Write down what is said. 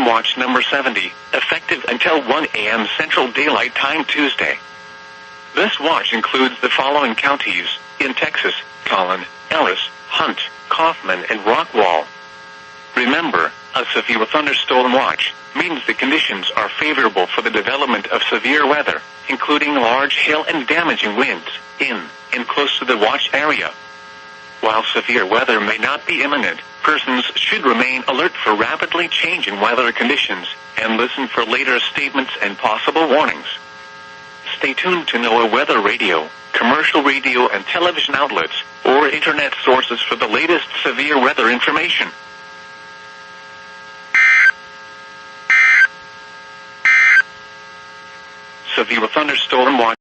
Watch number 70, effective until 1 a.m. Central Daylight Time Tuesday. This watch includes the following counties in Texas: Collin, Ellis, Hunt, Kaufman, and Rockwall. Remember, a severe thunderstorm watch means the conditions are favorable for the development of severe weather, including large hail and damaging winds, in and close to the watch area. While severe weather may not be imminent, persons should remain alert for rapidly changing weather conditions, and listen for later statements and possible warnings. Stay tuned to NOAA weather radio, commercial radio and television outlets, or internet sources for the latest severe weather information. Severe thunderstorm watch.